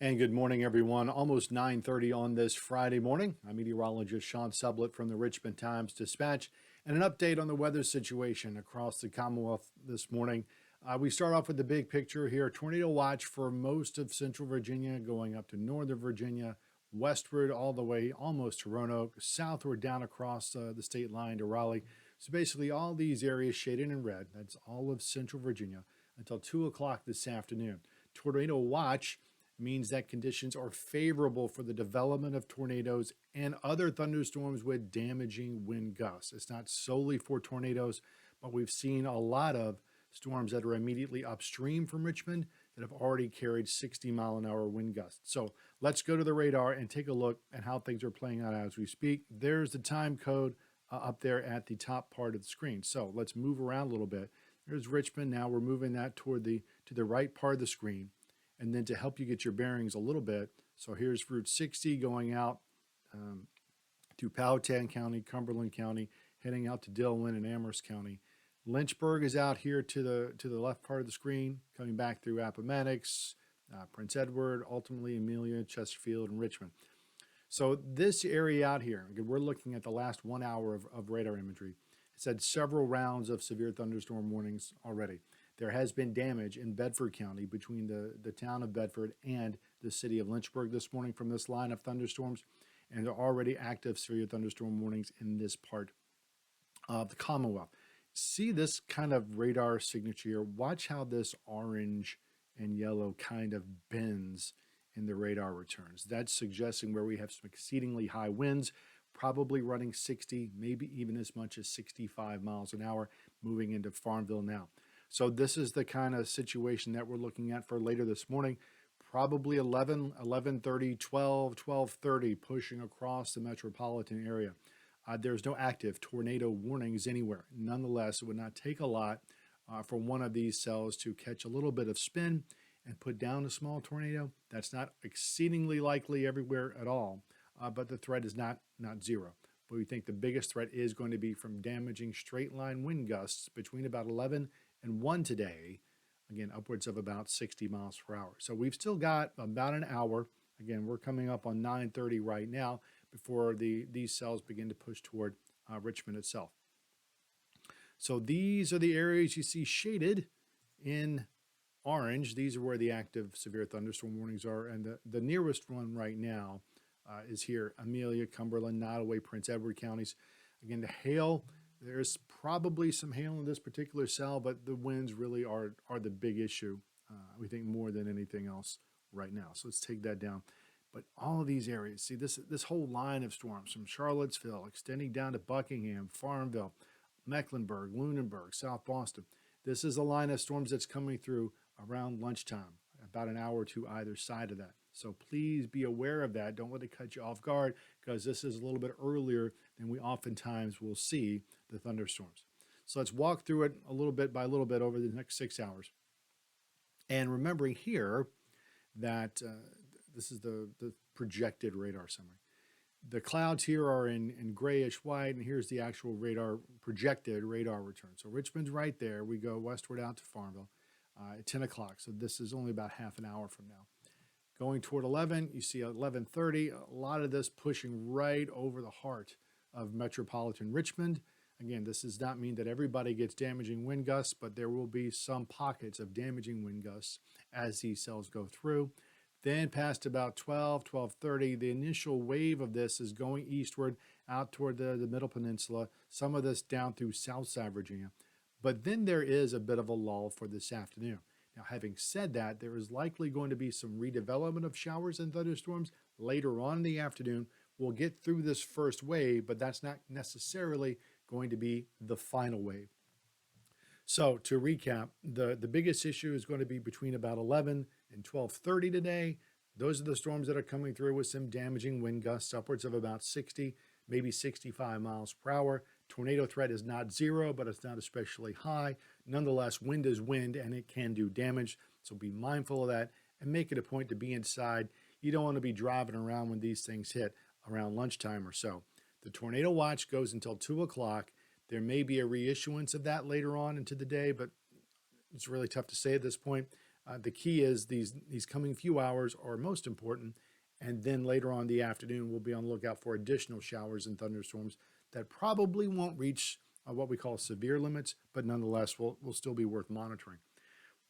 And good morning, everyone. Almost 9:30 on this Friday morning. I'm meteorologist Sean Sublett from the Richmond Times-Dispatch, and an update on the weather situation across the Commonwealth this morning. We start off with the big picture here. Tornado watch for most of central Virginia, going up to northern Virginia, westward all the way almost to Roanoke, southward down across the state line to Raleigh. So basically all these areas shaded in red. That's all of central Virginia until 2 o'clock this afternoon. Tornado watch means that conditions are favorable for the development of tornadoes and other thunderstorms with damaging wind gusts. It's not solely for tornadoes, but we've seen a lot of storms that are immediately upstream from Richmond that have already carried 60-mile-an-hour wind gusts. So let's go to the radar and take a look at how things are playing out as we speak. There's the time code up there at the top part of the screen. So let's move around a little bit. There's Richmond. Now we're moving that to the right part of the screen. And then to help you get your bearings a little bit, so here's Route 60 going out through Powhatan County, Cumberland County, heading out to Dillon and Amherst County. Lynchburg is out here to the left part of the screen, coming back through Appomattox, Prince Edward, ultimately Amelia, Chesterfield, and Richmond. So this area out here, again, we're looking at the last 1 hour of radar imagery. It's had several rounds of severe thunderstorm warnings already. There has been damage in Bedford County between the town of Bedford and the city of Lynchburg this morning from this line of thunderstorms, and there are already active severe thunderstorm warnings in this part of the Commonwealth. See this kind of radar signature here. Watch how this orange and yellow kind of bends in the radar returns. That's suggesting where we have some exceedingly high winds, probably running 60, maybe even as much as 65 miles an hour, moving into Farmville now. So this is the kind of situation that we're looking at for later this morning, probably 11, 11:30, 12, 12:30, pushing across the metropolitan area. There's no active tornado warnings anywhere. Nonetheless, it would not take a lot for one of these cells to catch a little bit of spin and put down a small tornado. That's not exceedingly likely everywhere at all, but the threat is not zero. But we think the biggest threat is going to be from damaging straight line wind gusts between about 11 and 1 today, again, upwards of about 60 miles per hour. So we've still got about an hour. Again, we're coming up on 9:30 right now before these cells begin to push toward Richmond itself. So these are the areas you see shaded in orange. These are where the active severe thunderstorm warnings are. And the nearest one right now is here, Amelia, Cumberland, Nottoway, Prince Edward counties. Again, the hail, there's probably some hail in this particular cell, but the winds really are the big issue, we think, more than anything else right now. So let's take that down. But all of these areas, see this whole line of storms from Charlottesville, extending down to Buckingham, Farmville, Mecklenburg, Lunenburg, South Boston. This is a line of storms that's coming through around lunchtime, about an hour or two either side of that. So please be aware of that. Don't let it cut you off guard, because this is a little bit earlier than we oftentimes will see the thunderstorms. So let's walk through it a little bit by little bit over the next 6 hours. And remembering here that this is the projected radar summary. The clouds here are in grayish white, and here's the actual projected radar return. So Richmond's right there. We go westward out to Farmville at 10 o'clock. So this is only about half an hour from now. Going toward 11, you see 11:30, a lot of this pushing right over the heart of metropolitan Richmond. Again, this does not mean that everybody gets damaging wind gusts, but there will be some pockets of damaging wind gusts as these cells go through. Then past about 12, 12:30, the initial wave of this is going eastward out toward the Middle Peninsula, some of this down through Southside Virginia. But then there is a bit of a lull for this afternoon. Now, having said that, there is likely going to be some redevelopment of showers and thunderstorms later on in the afternoon. We'll get through this first wave, but that's not necessarily going to be the final wave. So to recap, the biggest issue is going to be between about 11 and 12:30 today. Those are the storms that are coming through with some damaging wind gusts upwards of about 60, maybe 65 miles per hour. Tornado threat is not zero, but it's not especially high. Nonetheless, wind is wind, and it can do damage. So be mindful of that and make it a point to be inside. You don't want to be driving around when these things hit around lunchtime or so. The tornado watch goes until 2 o'clock. There may be a reissuance of that later on into the day, but it's really tough to say at this point. The key is these coming few hours are most important, and then later on in the afternoon, we'll be on the lookout for additional showers and thunderstorms that probably won't reach what we call severe limits, but nonetheless will still be worth monitoring.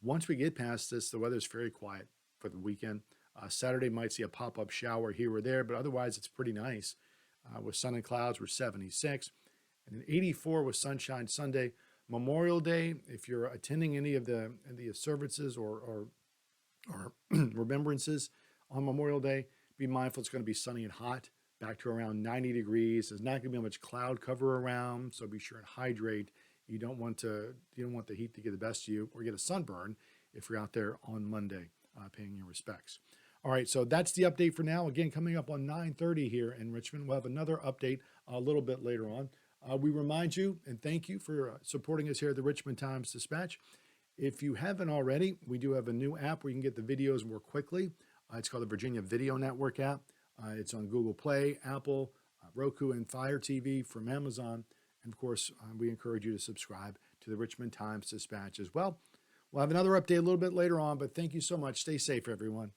Once we get past this, the weather's very quiet for the weekend. Saturday might see a pop-up shower here or there, but otherwise it's pretty nice. With sun and clouds, we're 76. And then 84 with sunshine Sunday. Memorial Day, if you're attending any of the observances or remembrances on Memorial Day, be mindful it's going to be sunny and hot, back to around 90 degrees. There's not going to be much cloud cover around, so be sure and hydrate. You don't want the heat to get the best of you or get a sunburn if you're out there on Monday paying your respects. All right, so that's the update for now. Again, coming up on 9:30 here in Richmond, we'll have another update a little bit later on. We remind you and thank you for supporting us here at the Richmond Times-Dispatch. If you haven't already, we do have a new app where you can get the videos more quickly. It's called the Virginia Video Network app. It's on Google Play, Apple, Roku, and Fire TV from Amazon. And of course, we encourage you to subscribe to the Richmond Times-Dispatch as well. We'll have another update a little bit later on, but thank you so much. Stay safe, everyone.